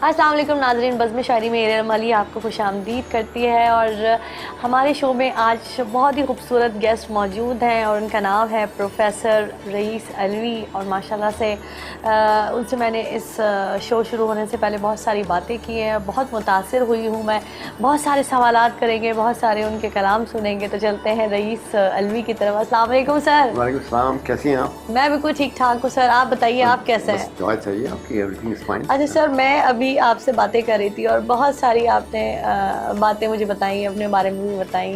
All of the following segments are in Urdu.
السلام علیکم ناظرین، بزم شاعری میں ایرم علی آپ کو خوش آمدید کرتی ہے، اور ہمارے شو میں آج بہت ہی خوبصورت گیسٹ موجود ہیں اور ان کا نام ہے پروفیسر رئیس علوی، اور ماشاءاللہ سے ان سے میں نے اس شو شروع ہونے سے پہلے بہت ساری باتیں کی ہیں، بہت متاثر ہوئی ہوں میں، بہت سارے سوالات کریں گے، بہت سارے ان کے کلام سنیں گے، تو چلتے ہیں رئیس علوی کی طرف۔ السلام علیکم سر۔ وعلیکم السلام، کیسی ہیں آپ؟ میں بالکل ٹھیک ٹھاک ہوں سر، آپ بتائیے آپ کیسے ہیں؟ بس دعا چاہیے آپ کی، ایوری تھنگ از فائن۔ اچھا سر، میں ابھی آپ سے باتیں کر رہی تھی اور بہت ساری آپ نے باتیں مجھے بتائیں، اپنے بارے میں بھی بتائیں۔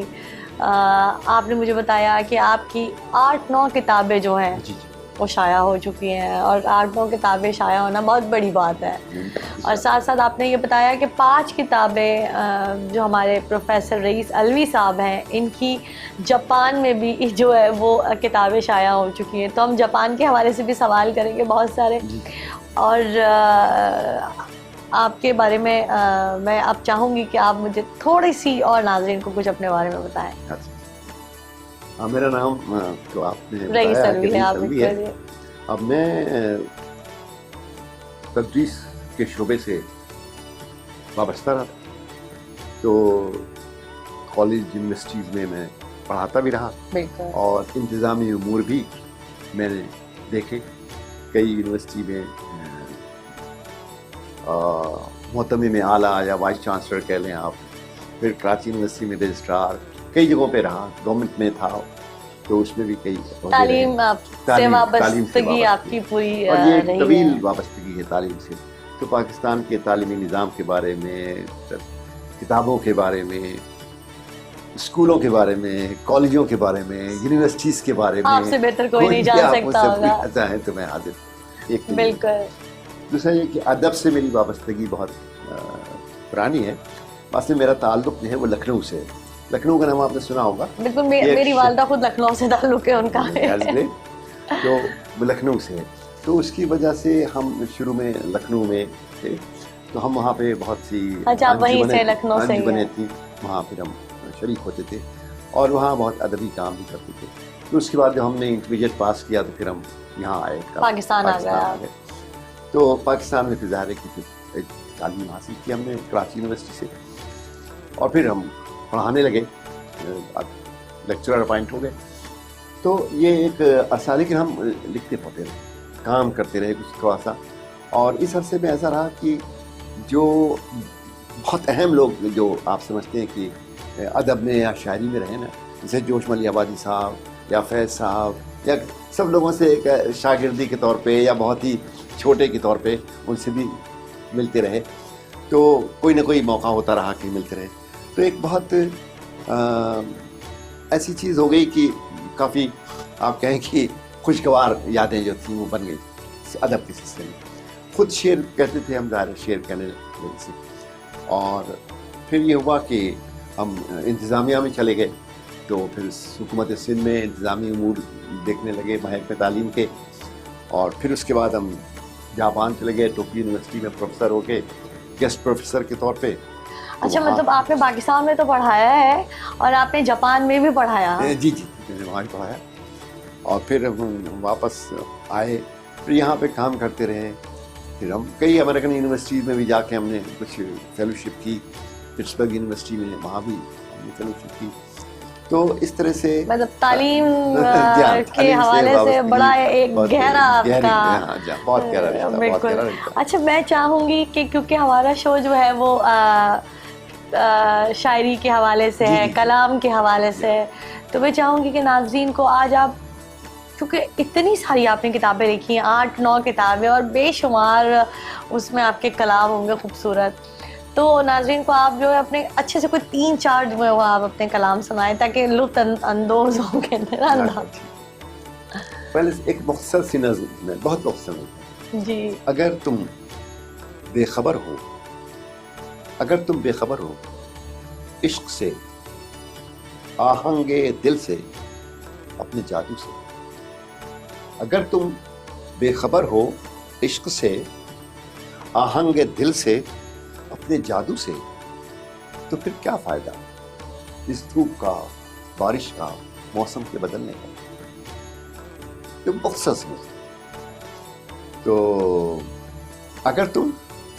آپ نے مجھے بتایا کہ آپ کی 8-9 کتابیں جو ہیں جی وہ شائع ہو چکی ہیں، اور 8-9 کتابیں شائع ہونا بہت بڑی بات ہے، اور ساتھ ساتھ آپ نے یہ بتایا کہ 5 کتابیں جو ہمارے پروفیسر رئیس علوی صاحب ہیں ان کی جاپان میں بھی جو ہے وہ کتابیں شائع ہو چکی ہیں، تو ہم جاپان کے حوالے سے بھی سوال کریں گے بہت سارے، اور آپ کے بارے میں میں اب چاہوں گی کہ آپ مجھے تھوڑی سی اور ناظرین کو کچھ اپنے بارے میں بتائیں۔ میرا نام تو آپ نے رئیس بتایا کہ علوی ہے، رئیس آپ علوی ہے۔ اب میں تدریس کے شعبے سے وابستہ رہا، تو کالج یونیورسٹیز میں میں پڑھاتا بھی رہا، اور انتظامی امور بھی میں نے دیکھے۔ کئی یونیورسٹی میں محتمم اعلیٰ یا وائس چانسلر کہہ لیں آپ، پھر کراچی یونیورسٹی میں رجسٹرار، کئی جگہوں پہ رہا، گورنمنٹ میں تھا، تو اس میں بھی کئی تعلیم سے وابستگی آپ کی پوری اور یہ رہی طویل ہے۔ وابستگی ہے تعلیم سے، تو پاکستان کے تعلیمی نظام کے بارے میں، کتابوں کے بارے میں، اسکولوں کے بارے میں، کالجوں کے بارے میں، یونیورسٹیز کے بارے میں آپ سے بہتر کوئی نہیں جان سکتا ہوگا۔ پوچھتا ہے تو میں حاضر۔ ایک بالکل۔ دوسرا یہ کہ ادب سے میری وابستگی بہت پرانی ہے۔ ویسے میرا تعلق جو ہے وہ لکھنؤ سے ہے۔ لکھنؤ کا نام آپ نے سنا ہوگا۔ بالکل، میری والدہ خود لکھنؤ سے تعلق ہے ان کا۔ تو وہ لکھنؤ سے ہے، تو اس کی وجہ سے ہم شروع میں لکھنؤ میں تھے، تو ہم وہاں پہ بہت سی انجمنیں تھیں، وہاں پھر ہم شریک ہوتے تھے، اور وہاں بہت ادبی کام بھی کرتے تھے۔ تو اس کے بعد جب ہم نے انٹرمیڈیٹ پاس کیا تو پھر ہم یہاں آئے، پاکستان آ گئے۔ تو پاکستان میں پھر ظاہر ہے کہ تعلیم حاصل کی ہم نے کراچی یونیورسٹی سے، اور پھر ہم پڑھانے لگے، لیکچرر اپائنٹ ہو گئے۔ تو یہ ایک عرصہ، لیکن ہم لکھتے پڑھتے رہے، کام کرتے رہے کچھ تھوڑا سا، اور اس عرصے میں ایسا رہا کہ جو بہت اہم لوگ جو آپ سمجھتے ہیں کہ ادب میں یا شاعری میں رہے نا، جیسے جوش ملی آبادی صاحب یا فیض صاحب، یا سب لوگوں سے ایک شاگردی کے طور پہ یا بہت ہی چھوٹے کے طور پہ ان سے بھی ملتے رہے، تو کوئی نہ کوئی موقع ہوتا رہا کہ ملتے رہے، تو ایک بہت ایسی چیز ہو گئی کہ کافی آپ کہیں کہ خوشگوار یادیں جو تھیں وہ بن گئی ادب کے سلسلے میں۔ خود شعر کہتے تھے ہم، ظاہر شعر کہنے لگے سے، اور پھر یہ ہوا کہ ہم انتظامیہ میں چلے گئے، تو پھر حکومت سندھ میں انتظامی امور دیکھنے لگے محکمہ تعلیم کے، اور پھر اس کے بعد ہم جاپان چلے گئے، ٹوکیو یونیورسٹی میں پروفیسر ہو کے، گیسٹ پروفیسر کے طور پہ۔ اچھا، مطلب آپ نے پاکستان میں تو پڑھایا ہے اور آپ نے جاپان میں بھی پڑھایا؟ جی میں نے وہاں ہی پڑھایا، اور پھر ہم واپس آئے، پھر یہاں پہ کام کرتے رہے، پھر ہم کئی امریکن یونیورسٹیز میں بھی جا کے ہم نے کچھ فیلوشپ کی، پٹسبرگ یونیورسٹی میں وہاں بھی ہم نے فیلوشپ کی، تو اس طرح سے مطلب تعلیم کے حوالے سے بڑا ایک گہرا آپ کا بہت گہرا رشتہ۔ بالکل۔ اچھا، میں چاہوں گی کہ کیونکہ ہمارا شو جو ہے وہ شاعری کے حوالے سے ہے، کلام کے حوالے سے ہے، تو میں چاہوں گی کہ ناظرین کو آج آپ، کیونکہ اتنی ساری آپ نے کتابیں لکھی ہیں، 8-9 کتابیں، اور بے شمار اس میں آپ کے کلام ہوں گے خوبصورت، تو ناظرین کو آپ جو ہے اپنے اچھے سے کوئی 3-4 جو ہے وہ آپ اپنے کلام سنائیں تاکہ لطف اندوز ہو کے انداز۔ پہلے ایک مختصر سی نظم، بہت مختصر نظم۔ جی۔ اگر تم بے خبر ہو، اگر تم بے خبر ہو عشق سے، آہنگ دل سے، اپنے جادو سے، اگر تم بے خبر ہو عشق سے، آہنگ دل سے، اپنے جادو سے، تو پھر کیا فائدہ اس دھوپ کا، بارش کا، موسم کے بدلنے کا؟ تو مختصر سمجھ، تو اگر تم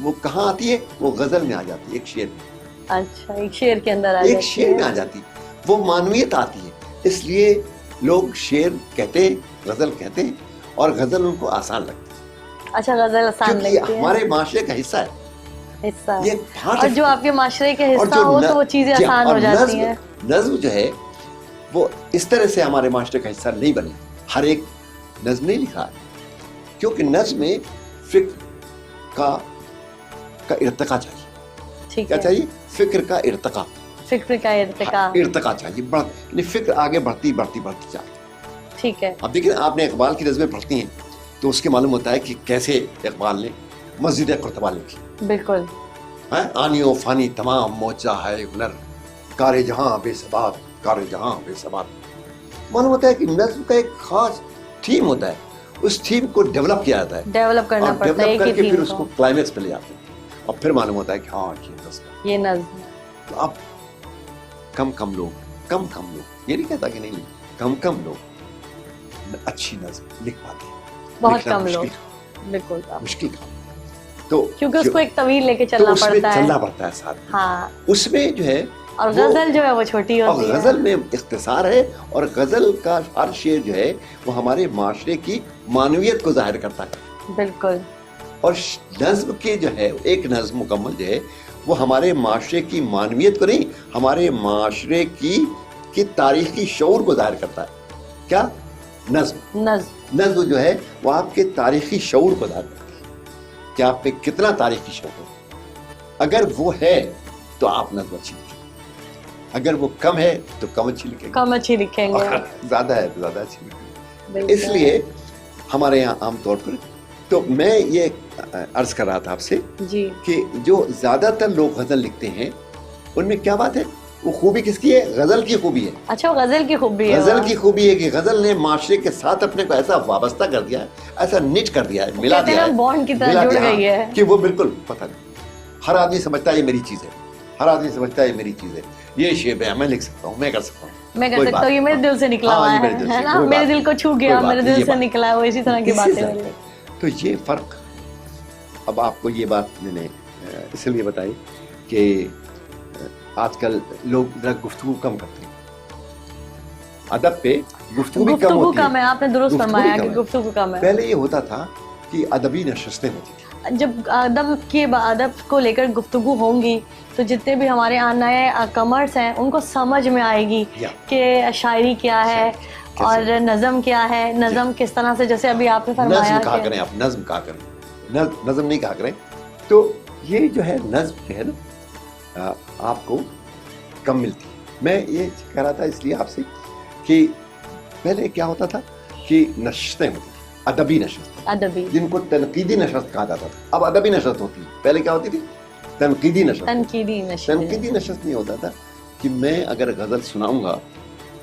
وہ کہاں آتی ہے؟ وہ غزل میں آ جاتی ہے، ایک شعر میں، اچھا ایک شعر کے اندر ایک شعر میں آ جاتی ہے، وہ معنویت آتی ہے. اس لیے لوگ شعر کہتے ہیں، غزل کہتے ہیں، اور غزل ان کو آسان لگتی ہے. اچھا غزل آسان کیونکہ لگتی یہ ہے، ہمارے معاشرے کا حصہ ہے. حصہ، یہ اور جو آپ کے معاشرے کے حصہ ہو تو وہ چیزیں آسان ہو جاتی ہیں. نظم جو ہے وہ اس طرح سے ہمارے معاشرے کا حصہ نہیں بنی. ہر ایک نظم نہیں لکھا ہے، کیونکہ نظم میں فکر کا ارتقا چاہیے. کیا چاہیے؟ فکر کا ارتقا. فکر کا ارتقا چاہیے، یعنی فکر آگے بڑھتی جائے. ٹھیک ہے. اب دیکھیں آپ نے اقبال کی نظمیں پڑھتی ہیں تو اس کے معلوم ہوتا ہے کہ کیسے اقبال نے مسجد قرطبہ لکھی. بالکل. آنی و فانی تمام موجہ ہے ہنر، کار جہاں بے ثبات، کار جہاں بے ثبات. معلوم ہوتا ہے کہ نظم کا ایک خاص تھیم ہوتا ہے، اس تھیم کو ڈیولپ کیا جاتا ہے، ڈیولپ کرنا پڑتا ہے، ڈیولپ کر کے پھر اس کو کلائمیکس پہ لے جاتے ہیں، اور پھر معلوم ہوتا ہے کہ ہاں یہ نظم. تو اب کم لوگ یہ نہیں کہتا کہ نہیں، کم لوگ اچھی نظم لکھ پاتے ہیں. بہت کم لوگ. بالکل مشکل کام. تو کیونکہ اس کو ایک طویل لے کے چلنا پڑتا ہے ساتھ. ہاں اس میں جو ہے، اور غزل جو ہے وہ چھوٹی ہوتی ہے. غزل میں اختصار ہے، اور غزل کا ہر شعر جو ہے وہ ہمارے معاشرے کی معنویت کو ظاہر کرتا ہے. بالکل. اور نظم کے جو ہے ایک نظم مکمل جو ہے وہ ہمارے معاشرے کی معنویت کو نہیں، ہمارے معاشرے کی تاریخی شعور کو ظاہر کرتا ہے. کیا؟ نظم جو ہے وہ آپ کے تاریخی شعور کو ظاہر کرتا ہے کہ آپ میں کتنا تاریخی شعور ہے. اگر وہ ہے تو آپ نظم اچھی لکھیں، اگر وہ کم ہے تو کم اچھی لکھیں گے، اور زیادہ ہے تو زیادہ اچھی لکھیں گے. اس لیے ہمارے یہاں عام طور پر، تو میں یہ عرض کر رہا تھا آپ سے جی کہ جو زیادہ تر لوگ غزل لکھتے ہیں ان میں کیا بات ہے؟ وہ خوبی کس کی ہے؟ غزل کی خوبی ہے. اچھا غزل کی خوبی ہے. غزل کی خوبی ہے کہ غزل نے معاشرے کے ساتھ اپنے کو ایسا وابستہ کر دیا ہے، ایسا نچ کر دیا ہے، ملا دیا ہے، بانڈ کی طرح جڑ گئی ہے کہ وہ بالکل پتہ نہیں. ہر آدمی سمجھتا ہے یہ میری چیز ہے، ہر آدمی سمجھتا ہے یہ میری چیز ہے، یہ شعر ہے، میں لکھ سکتا ہوں، میں کر سکتا ہوں، یہ میرے دل سے نکلا ہوا ہے نا، میرے دل کو چھو گیا، میرے دل سے نکلا ہے، وہ اسی طرح کی باتیں. تو یہ فرق، اب آپ کو یہ بات میں نے اس لیے بتائی کہ آج کل لوگ ذرا گفتگو کم کرتے ہیں، ادب پہ گفتگو کم ہوتی ہے. آپ نے درست فرمایا کہ گفتگو کم ہے. پہلے یہ ہوتا تھا کہ ادبی نشستیں ہوتی تھی. جب ادب کو لے کر گفتگو ہوں گی تو جتنے بھی ہمارے نئے کمرس ہیں ان کو سمجھ میں آئے گی کہ شاعری کیا ہے اور نظم کیا ہے، نظم کس طرح سے، جیسے ابھی آپ نے فرمایا نظم کہا کریں آپ، نظم کہا کریں، نظم نہیں کہا کریں. تو یہ جو ہے نظم جو ہے نا آپ کو کم ملتی ہے. میں یہ کہہ رہا تھا اس لیے آپ سے کہ پہلے کیا ہوتا تھا کہ نشستیں ہوتی تھی، ادبی نشست، جن کو تنقیدی نشست کہا جاتا تھا. اب ادبی نشست ہوتی ہے، پہلے کیا ہوتی تھی؟ تنقیدی نشست. تنقیدی نشست نہیں ہوتا تھا کہ میں اگر غزل سناؤں گا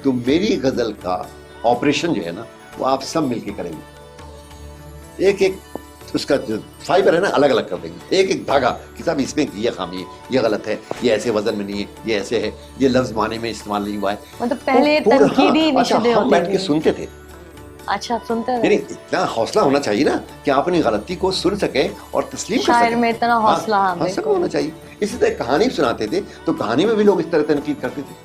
تو میری غزل کا آپریشن جو ہے نا وہ آپ سب مل کے کریں گے، ایک ایک اس کا جو فائبر ہے نا الگ الگ کر دیں گے، ایک ایک دھاگا کہ صاحب اس میں یہ خامی ہے، یہ غلط ہے، یہ ایسے وزن میں نہیں ہے، یہ ایسے ہے، یہ لفظ معنی میں استعمال نہیں ہوا ہے. مطلب پہلے تنقیدی نشستیں ہم بیٹھ کے سنتے تھے. اچھا سنتے ہیں، یعنی اتنا حوصلہ ہونا چاہیے نا کہ آپ اپنی غلطی کو سن سکیں اور تسلیم کر سکیں. شاعر میں اتنا حوصلہ ہونا چاہیے. اسی طرح کہانی سناتے تھے تو کہانی میں بھی لوگ اس طرح تنقید کرتے تھے،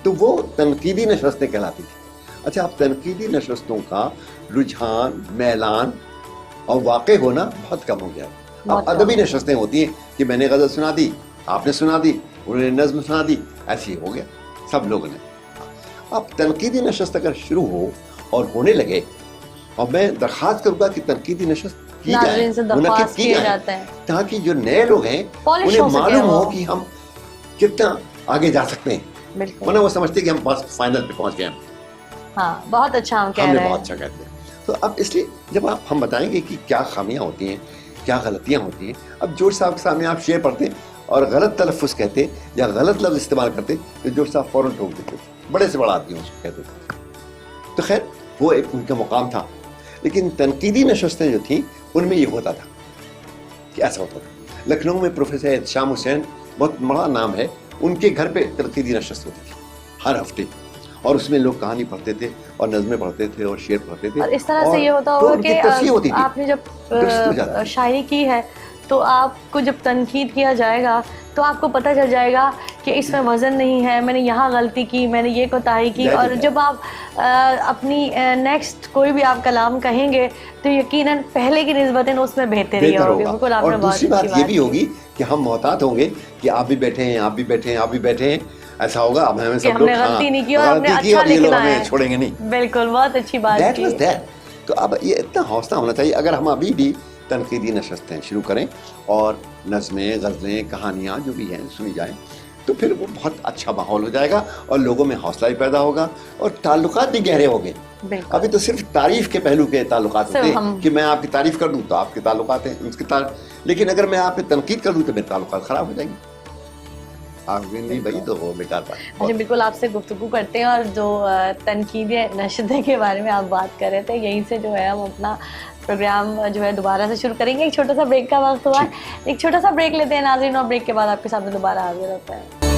تو وہ تنقیدی نشستیں کہلاتی تھی. اچھا اب تنقیدی نشستوں کا رجحان، میلان اور واقع ہونا بہت کم ہو گیا. اب ادبی نشستیں ہوتی ہیں کہ میں نے غزل سنا دی، آپ نے سنا دی، انہوں نے نظم سنا دی، ایسے ہی ہو گیا سب لوگوں نے. اب تنقیدی نشست اگر شروع ہو اور ہونے لگے، اور میں درخواست کروں گا کہ تنقیدی نشست کی جائے، منعقد کی جائے، تاکہ جو نئے لوگ ہیں انہیں معلوم ہو کہ ہم کتنا آگے جا سکتے ہیں، ورنہ وہ سمجھتے کہ ہم بس فائنل پہ پہنچ گئے. ہاں بہت اچھا ہم کہہ رہے ہیں، بہت اچھا کہتے ہیں. تو اب اس لیے جب ہم بتائیں گے کہ کیا خامیاں ہوتی ہیں، کیا غلطیاں ہوتی ہیں. اب جوش صاحب کے سامنے آپ شعر پڑھتے اور غلط تلفظ کہتے یا غلط لفظ استعمال کرتے تو جوش صاحب فوراً ٹوک دیتے تھے، بڑے سے بڑا آدمی اس کو کہتے تھے. تو خیر وہ ایک ان کا مقام تھا. لیکن تنقیدی نشستیں جو تھیں ان میں یہ ہوتا تھا کہ ایسا ہوتا تھا. لکھنؤ میں پروفیسر احتشام حسین بہت بڑا نام ہے، ان کے گھر پہ تنقیدی نشست ہوتی تھی ہر ہفتے، اور اس میں لوگ کہانی پڑھتے تھے اور نظمیں پڑھتے تھے اور شعر پڑھتے تھے. اور اس طرح سے یہ ہوتا ہوگا کہ آپ نے جب شاعری کی ہے تو آپ کو جب تنقید کیا جائے گا تو آپ کو پتہ چل جائے گا کہ اس میں وزن نہیں ہے, میں نے یہاں غلطی کی, میں نے یہ کوتاہی کی. اور جب آپ اپنی نیکسٹ کوئی بھی آپ کلام کہیں گے تو یقیناً پہلے کی نسبتاً اس میں بہتری ہوگی. بالکل آپ نے بہت اچھی بات یہ بھی ہوگی کہ ہم محتاط ہوں گے کہ آپ بھی بیٹھے ہیں, آپ بھی بیٹھے ہیں, آپ بھی بیٹھے ہیں, ایسا ہوگا اب ہمیں سب لوگ غلطی نہیں کی اور ہم نے اچھا لکھنا ہے, چھوڑیں گے نہیں. بالکل بہت اچھی بات کی. تو اب یہ اتنا حوصلہ ہونا چاہیے. اگر ہم ابھی بھی تنقیدی نشستیں شروع کریں اور نظمیں, غزلیں, کہانیاں جو بھی ہیں سنی جائیں تو پھر وہ بہت اچھا ماحول ہو جائے گا اور لوگوں میں حوصلہ بھی پیدا ہوگا اور تعلقات بھی گہرے ہو گئے. ابھی تو صرف تعریف کے پہلو کے تعلقات ہوتے ہیں کہ میں آپ کی تعریف کر دوں تو آپ کے تعلقات ہیں اس کے لیکن اگر میں آپ کی تنقید کر دوں تو میرے تعلقات خراب ہو جائیں گے. نہیں بھائی تو وہ بیکار بات. اچھا بالکل آپ سے گفتگو کرتے ہیں اور جو تنقید نشدے کے بارے میں آپ بات کر رہے تھے یہیں سے جو ہے ہم اپنا پروگرام جو ہے دوبارہ سے شروع کریں گے. ایک چھوٹا سا بریک کا وقت ہوا ہے, ایک چھوٹا سا بریک لیتے ہیں ناظرین اور بریک کے بعد آپ کے سامنے دوبارہ حاضر ہوتا ہے.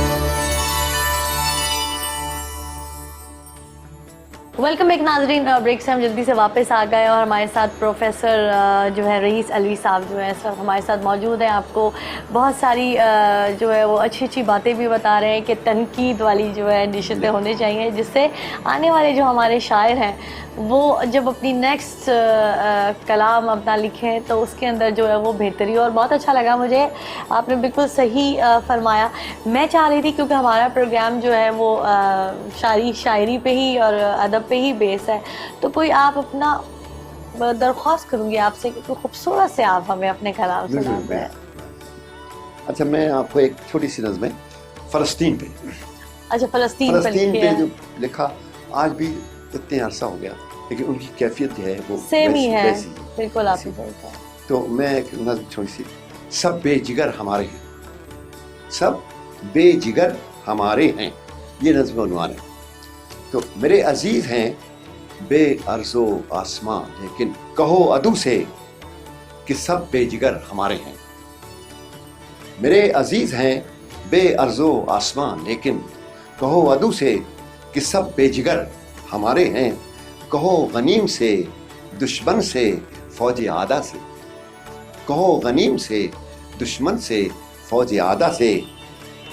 ویلکم بیک ناظرین, بریک سے ہم جلدی سے واپس آ گئے اور ہمارے ساتھ پروفیسر جو ہے رئیس علوی صاحب جو ہے اس وقت ہمارے ساتھ موجود ہیں. آپ کو بہت ساری جو ہے وہ اچھی اچھی باتیں بھی بتا رہے ہیں کہ تنقید والی جو ہے نشستیں ہونے چاہیے جس سے آنے والے جو ہمارے شاعر ہیں وہ جب اپنی نیکسٹ کلام اپنا لکھیں تو اس کے اندر جو ہے وہ بہتری. اور بہت اچھا لگا مجھے, آپ نے بالکل صحیح فرمایا. میں چاہ رہی تھی کیونکہ ہمارا پروگرام جو ہے وہ شاعری پہ ہی اور ادب پہ ہی بیس ہے, تو کوئی آپ اپنا درخواست کروں گی آپ سے کہ کوئی خوبصورت سے آپ ہمیں اپنے کلام سناتے ہیں. اچھا میں آپ کو ایک چھوٹی سی نظم ہے فلسطین پہ. اچھا فلسطین پہ جو لکھا, آج بھی اتنے عرصہ ہو گیا لیکن ان کی کیفیت جو ہے وہ سیم ہی ہے. بالکل آپ تو میں ایک نظم چھوڑی سی, سب بے جگر ہمارے ہیں, سب بے جگر ہمارے ہیں, یہ نظم عنوان ہے. تو میرے عزیز ہیں بے ارض و آسمان لیکن کہو عدو سے کہ سب بے جگر ہمارے ہیں. میرے عزیز ہیں بے ارض و آسمان لیکن کہو عدو سے کہ سب بے جگر ہمارے ہیں. کہو غنیم سے دشمن سے فوج آدھا سے, کہو غنیم سے دشمن سے فوج آدھا سے,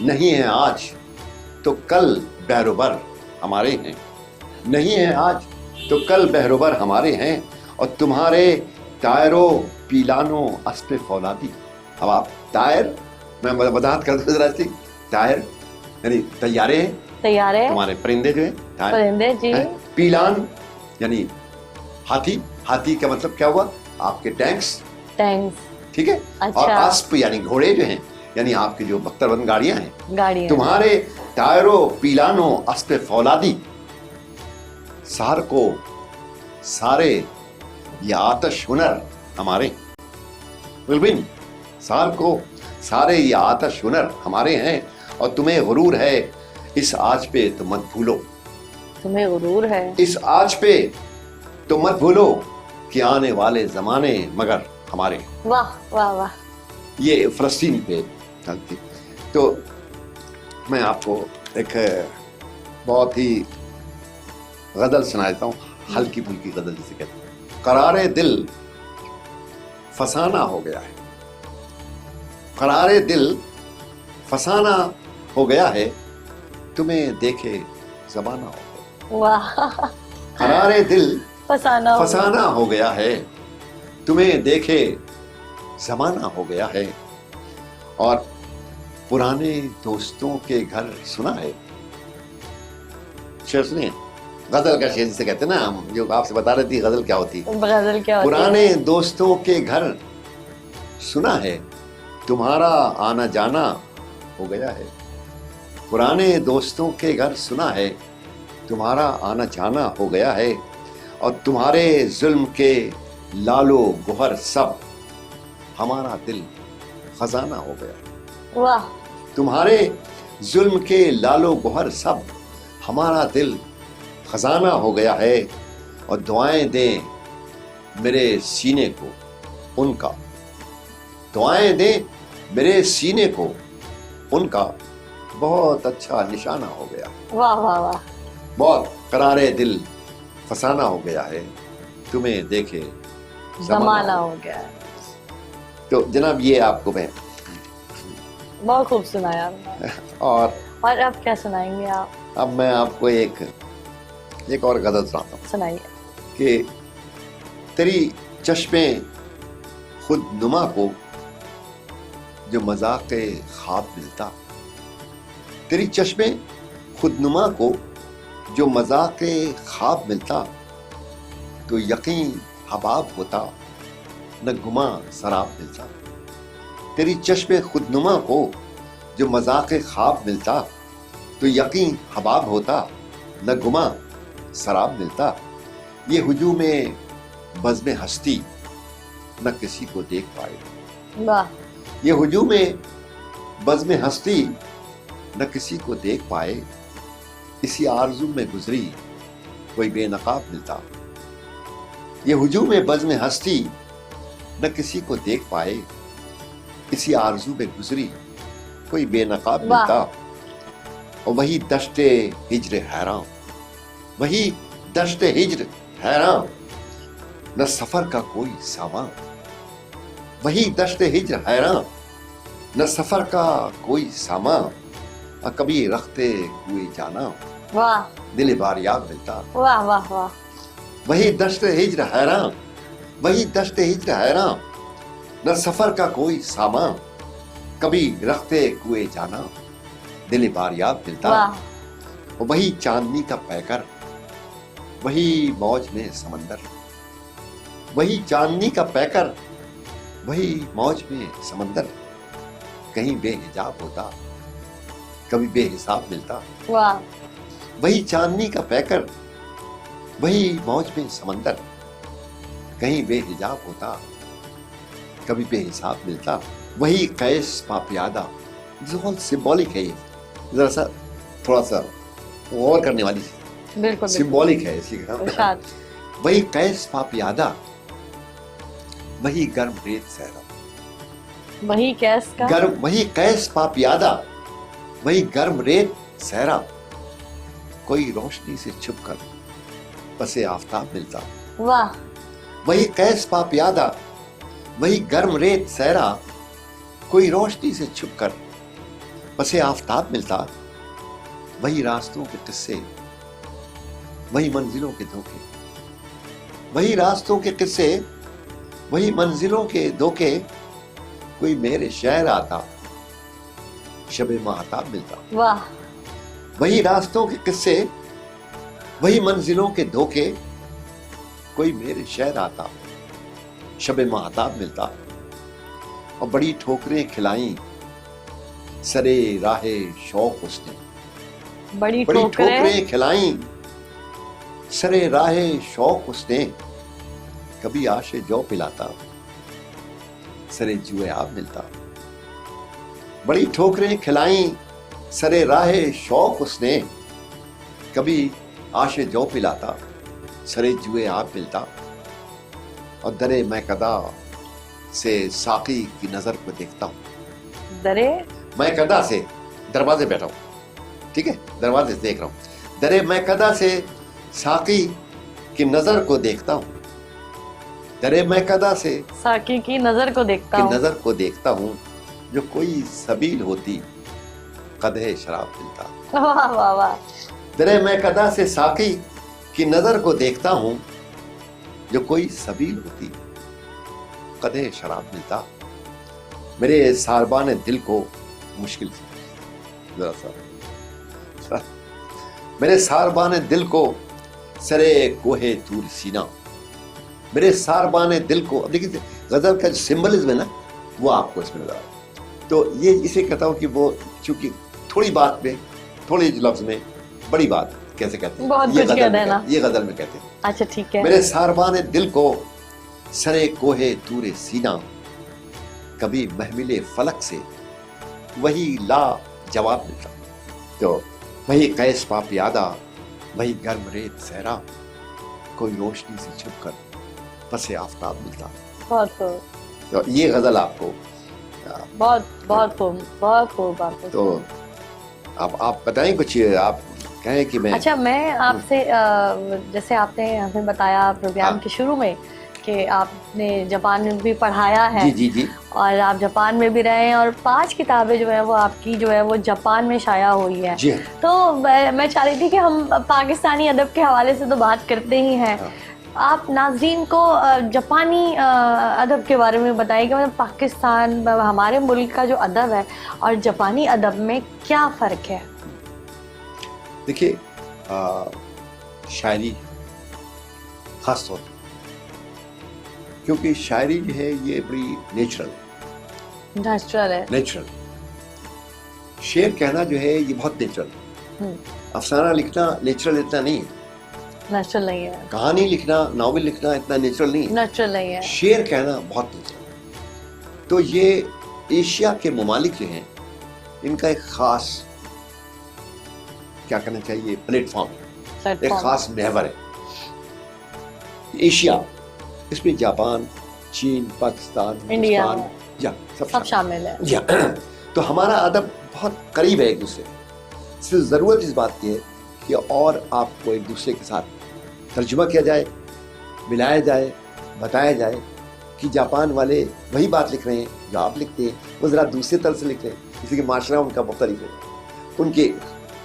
نہیں ہے آج تو کل بہروبر ہمارے ہیں. نہیں ہے آج تو کل بہروبر ہمارے ہیں. اور تمہارے ٹائروں پیلانوں اسپِ فولادی. اب آپ ٹائر میں وضاحت کر دوں ذرا سی, ٹائر یعنی طیارے ہیں, تمہارے پرندے جو ہیں پرندے جی, پیلان یعنی ہاتھی, ہاتھی کا مطلب کیا ہوا آپ کے ٹینکس, ٹھیک ہے. اور اسپ یعنی گھوڑے جو ہیں یعنی آپ کی جو بختربند گاڑیاں ہیں. تمہارے ٹائروں پیلانوں اسپِ فولادی, سار کو سارے یہ آتش ہنر ہمارے. بالکل سار کو سارے یہ آتش ہنر ہمارے ہیں. اور تمہیں غرور ہے اس آج پہ تو مت بھولو, تمہیں غرور ہے اس آج پہ تو مت بھولو کہ آنے والے زمانے مگر ہمارے. واہ واہ واہ. یہ فلسطین پہ چلتی. تو میں آپ کو ایک بہت ہی غزل سناتا ہوں, ہلکی پھلکی غزل جسے کہتے ہیں. قرار دل فسانہ ہو گیا ہے, قرار دل فسانہ ہو گیا ہے, تمہیں دیکھے زمانہ ہو گیا. واہ. قرار دل فسانہ ہو گیا ہے, تمہیں دیکھے زمانہ ہو گیا ہے. اور پرانے دوستوں کے گھر سنا ہے, شعر سنیں, غزل کا شعر جسے کہتے ہیں نا, ہم جو آپ سے بتا رہی تھی غزل کیا ہوتی. غزل کیا ہوتی. پرانے دوستوں کے گھر سنا ہے, تمہارا آنا جانا ہو گیا ہے. پرانے دوستوں کے گھر سنا ہے, تمہارا آنا جانا ہو گیا ہے. اور تمہارے ظلم کے لالو گوہر سب ہمارا دل خزانہ ہو گیا. واہ. تمہارے ظلم کے لالو گوہر سب ہمارا دل خزانہ ہو گیا ہے. اور دعائیں دیں میرے سینے کو ان کا, دعائیں دیں میرے سینے کو ان کا بہت اچھا نشانہ ہو گیا. واہ واہ واہ. بہت قرار دل فسانہ ہو گیا ہے, تمہیں دیکھے زمانہ ہو گیا. تو جناب یہ آپ کو میں بہت خوب سنایا آپ نے. اور اب کیا سنائیں گے آپ؟ اب میں آپ کو ایک اور غزل سناتا ہوں سنائیے. کہ تیری چشمے خود نما کو جو مذاق خواب ملتا، تیری چشمے خود نما کو جو مذاق خواب ملتا، تو یقین حباب ہوتا نہ گما سراب ملتا. تیری چشمے خود نما کو جو مذاق خواب ملتا، تو یقین حباب ہوتا نہ گما سراب ملتا. یہ ہجوم بزم ہستی نہ کسی کو دیکھ پائے. واہ. یہ ہجوم بزم ہستی نہ کسی کو دیکھ پائے، اسی آرزو میں گزری کوئی بے نقاب ملتا. یہ ہجوم بزم ہستی نہ کسی کو دیکھ پائے، اسی آرزو میں گزری کوئی بے نقاب ملتا. اور وہی دشت ہجر حیران، وہی دشت ہجر حیران، نہ سفر کا کوئی سامان. وہی دشت ہجر حیران، نہ سفر کا کوئی سامان، اور کبھی رختے ہوئے جانا واہ. دل باریاب ملتا. واہ واہ واہ. وہی دشت ہجر حیران، وہی دشت ہجر حیران، نہ سفر کا کوئی سامان، کبھی رختے کوئے جانا دل باریاب ملتا. واہ. اور وہی چاندنی کا پیکر، وہی موج میں سمندر، وہی چاندنی کا پیکر، وہی موج میں سمندر، کہیں بے حجاب ہوتا کبھی بے حساب ملتا. واہ. وہی چاندنی کا پیکر، وہی موج میں سمندر، کہیں بے حجاب ہوتا کبھی بے حساب ملتا. وہی قیس پاپیادہ، بہت سمبولک ہے، یہ ذرا سا تھوڑا سا غور کرنے والی بالکل سمبولک ہے اسی کا. ارشاد. وہی قیس پاپیادہ، وہی گرم ریت صحرا. وہی کیس کا وہی قیس پاپیادہ، وہی گرم ریت صحرا، کوئی روشنی سے چھپ کر پس آفتاب ملتا. واہ. وہی قیس پاپیادہ، وہی گرم ریت صحرا، کوئی روشنی سے چھپ کر پس آفتاب ملتا. وہی راستوں کے قصے، وہی منزلوں کے دھوکے، وہی راستوں کے قصے، وہی منزلوں کے دھوکے، کوئی میرے شہر آتا شب ماہتاب ملتا. واہ. وہی راستوں کے قصے، وہی منزلوں کے دھوکے، کوئی میرے شہر آتا شب ماہتاب ملتا. اور بڑی ٹھوکریں کھلائیں سرے راہ شوق اس نے، بڑی بڑی ٹھوکریں ٹھوکریں کھلائیں سرے راہ شوق اس نے، کبھی آش جو پلاتا سرے جوئے آب ملتا. بڑی ٹھوکریں کھلائیں سرے راہ شوق اس نے، کبھی آش جو پلاتا سرے جوئے آب ملتا. اور درے میں کدا سے ساقی کی نظر کو دیکھتا ہوں. درے میں کدا سے دروازے بیٹھا ہوں، ٹھیک ہے، دروازے سے دیکھ رہا ہوں. درے میں کدا سے ساقی کی نظر کو دیکھتا ہوں. درے میں کدا سے ساقی کی نظر کو دیکھتا کی ہوں. نظر کو دیکھتا ہوں، جو کوئی سبیل ہوتی قدح شراب ملتا. واہ واہ واہ. درے میں کدا سے ساقی کی نظر کو دیکھتا ہوں، جو کوئی سبیل ہوتی قدح شراب ملتا. میرے ساربان دل کو مشکل سے ذرا سا، میرے ساربان دل کو سرے کوہ طور سینا، میرے ساربان دل کو. اب دیکھیے غزل کا جو سمبلزم ہے نا وہ آپ کو اس میں نظر آئے. تو یہ اسے کہتا ہوں کہ وہ چونکہ تھوڑی بات میں، تھوڑے لفظ میں بڑی بات کیسے کہتے ہیں، بہت یہ کچھ غزل کہہ میں دینا. یہ غزل میں کہتے ہیں. اچھا ٹھیک ہے. میرے ساربان دل کو سرے کوہ طور سینا، کبھی محمل فلک سے وہی لا جواب ملتا. تو وہی قیس پاپیادہ، وہی گرم ریت صحرا، کوئی روشنی سے چھپ کر پس آفتاب ملتا. بہت خوب. تو یہ غزل آپ کو بہت بہت خوب. بہت خوب. آپ تو اب آپ بتائیں کچھ، آپ کہیں کہ میں اچھا میں آپ سے جیسے آپ نے ہمیں بتایا پروگرام کے شروع میں کہ آپ نے جاپان میں بھی پڑھایا ہے. جی جی اور آپ جاپان میں بھی رہے ہیں اور 5 کتابیں جو ہیں وہ آپ کی جو ہے وہ جاپان میں شائع ہوئی ہے. جی. تو میں چاہ رہی تھی کہ ہم پاکستانی ادب کے حوالے سے تو بات کرتے ہی ہیں, آپ ناظرین کو جاپانی ادب کے بارے میں بتائیں کہ مطلب پاکستان ہمارے ملک کا جو ادب ہے اور جاپانی ادب میں کیا فرق ہے. دیکھیے شاعری خاص طور پر, کیونکہ شاعری جو ہے یہ بڑی نیچرل ہے. شعر کہنا جو ہے یہ بہت نیچرل ہے. افسانہ لکھنا نیچرل اتنا نہیں ہے. کہانی لکھنا, ناول لکھنا اتنا نیچرل نہیں ہے. شعر کہنا بہت نیچرل ہے. تو یہ ایشیا کے ممالک جو ہیں ان کا ایک خاص کیا کہنا چاہیے پلیٹ فارم ہے, ایک خاص محور ہے. ایشیا, اس میں جاپان, چین, پاکستان, انڈیا سب شامل ہے. تو ہمارا ادب بہت قریب ہے ایک دوسرے سے. صرف ضرورت اس بات کی ہے کہ اور آپ کو ایک دوسرے کے ساتھ ترجمہ کیا جائے, ملایا جائے, بتایا جائے کہ جاپان والے وہی بات لکھ رہے ہیں جو آپ لکھتے ہیں, وہ ذرا دوسرے طرح سے لکھ رہے ہیں, اس لیے کہ معاشرہ ان کا مختلف ہے,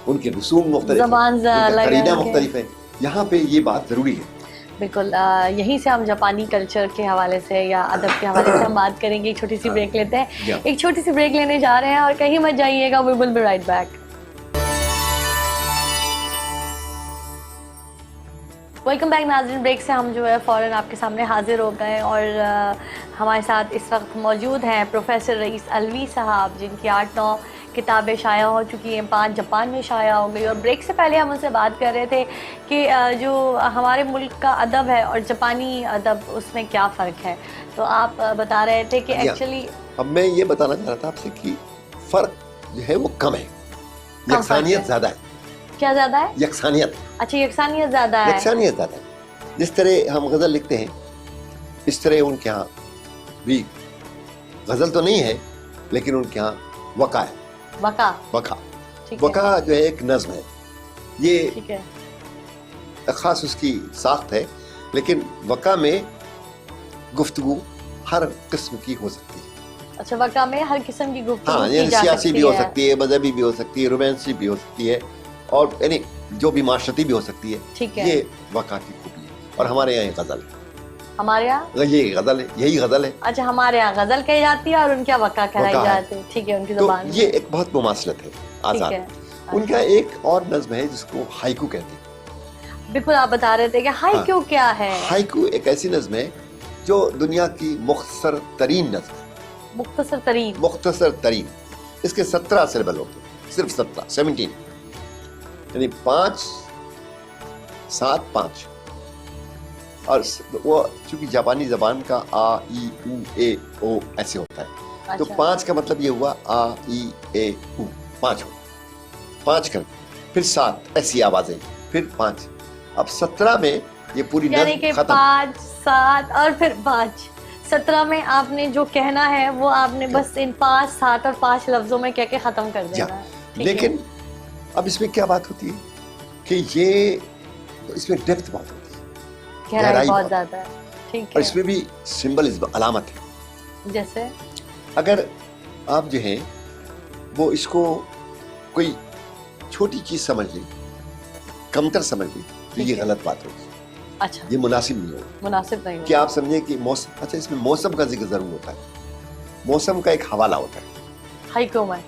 ان کے رسوم مختلف ہیں, ان کا قرینہ مختلف ہے. یہاں پہ یہ بات ضروری ہے. بالکل. یہیں سے ہم جاپانی کلچر کے حوالے سے یا ادب کے حوالے سے ہم بات کریں گے. ایک چھوٹی سی بریک لیتے ہیں, ایک چھوٹی سی بریک لینے جا رہے ہیں اور کہیں مت جائیے گا. We will be right back. Welcome back ناظرین. بریک سے ہم جو ہے فوراً آپ کے سامنے حاضر ہو گئے اور ہمارے ساتھ اس وقت موجود ہیں پروفیسر رئیس علوی صاحب, جن کی 8-9 کتابیں شائع ہو چکی ہیں, 5 جاپان میں شائع ہو گئی. اور بریک سے پہلے ہم ان سے بات کر رہے تھے کہ جو ہمارے ملک کا ادب ہے اور جاپانی ادب اس میں کیا فرق ہے. تو آپ بتا رہے تھے کہ ایکچولی اب میں یہ بتانا چاہ رہا تھا آپ سے کہ فرق جو ہے وہ کم ہے, یکسانیت زیادہ ہے. کیا زیادہ ہے؟ یکسانیت. اچھا, یکسانیت زیادہ ہے. یکسانیت زیادہ ہے. جس طرح ہم غزل لکھتے ہیں اس طرح ان کے ہاں بھی غزل تو نہیں ہے, لیکن ان کے ہاں وقع ہے. وقع جو ہے ایک نظم ہے, یہ خاص اس کی ساخت ہے, لیکن وقع میں گفتگو ہر قسم کی ہو سکتی ہے. اچھا, وقع میں ہر قسم کی گفتگو کی جا سیاسی بھی ہو سکتی ہے, مذہبی بھی ہو سکتی ہے, رومانسی بھی ہو سکتی ہے, اور یعنی جو بھی معاشرتی بھی ہو سکتی ہے. یہ وقع کی خوبی ہے. اور ہمارے یہاں یہ غزل ہے. ہمارے یہاں یہ غزل ہے, یہی غزل ہے. اچھا, ہمارے یہاں غزل کہی جاتی ہے اور ان کے یہاں وقع کہلائی جاتی ہے. ٹھیک ہے, ان کی زبان میں. یہ ایک بہت مماثلت ہے, آزاد. ان کا ایک اور نظم ہے جس کو ہائیکو کہتے ہیں. بالکل, آپ بتا رہے تھے کہ ہائیکو کیا ہے. ہائیکو ایک ایسی نظم ہے جو دنیا کی مختصر ترین نظم ہے. مختصر ترین. اس کے 17 سیلیبل ہوتے ہیں, صرف 17 یعنی 5 7 5. اور وہ چونکہ جاپانی زبان کا آ ای او اے او ایسے ہوتا ہے, تو 5 کا مطلب یہ ہوا آ ای اے او, 5 ہو, 5 کر پھر 7 ایسی آوازیں, پھر 5. اب 17 میں یہ پوری یعنی کہ 5 7 اور پھر 5. 17 میں آپ نے جو کہنا ہے وہ آپ نے بس ان 5 7 اور 5 لفظوں میں کہہ کے ختم کر دینا ہے. لیکن اب اس میں کیا بات ہوتی ہے کہ یہ اس میں ڈیپتھ بہت ہوتی ہے, گہرائی بہت زیادہ ہے. ٹھیک ہے. اور اس میں بھی سمبلزم, علامت ہے. جیسے اگر آپ جو ہیں وہ اس کو کوئی چھوٹی چیز سمجھ لیں, کمتر سمجھ لیں, تو یہ غلط بات ہوگی. اچھا, یہ مناسب نہیں ہوگا. مناسب نہیں کہ آپ سمجھیں کہ موسم, اچھا اس میں موسم کا ذکر ضرور ہوتا ہے. موسم کا ایک حوالہ ہوتا ہے ہائیکو میں.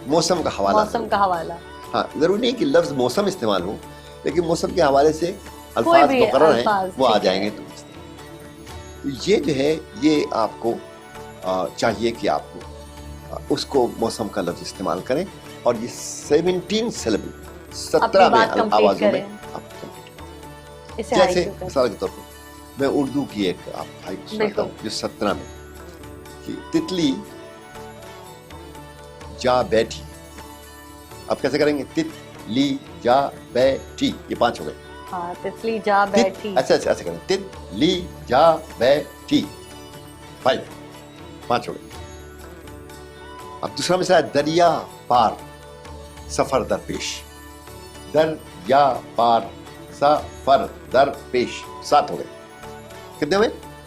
موسم کا حوالہ. ہاں, ضروری نہیں کہ لفظ موسم استعمال ہو, لیکن موسم کے حوالے سے الفاظ مقرر ہیں وہ آ جائیں گے. تو یہ جو ہے یہ آپ کو چاہیے کہ آپ کو اس کو موسم کا لفظ استعمال کریں, اور یہ 17 سیلیبل 17 میں آوازوں میں آپ جیسے مثال کے طور پر میں اردو کی ایک آپ ہائیکو سناتا ہوں جو 17 میں کہ تتلی جا بیٹھی. آپ کیسے کریں گے؟ تتلی جا بیٹھی, یہ 5 ہو گئے. ہاں, تتلی جا بیٹھی. اچھا ایسے کریں, تتلی جا بیٹھی, 5 ہو گئے. اب دوسرا مثال ہے دریا پار سفر درپیش. دریا پار سفر درپیش, 7 ہو گئے. کتنے ہوئے؟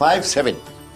5 7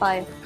5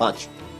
5,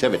7,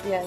Yes,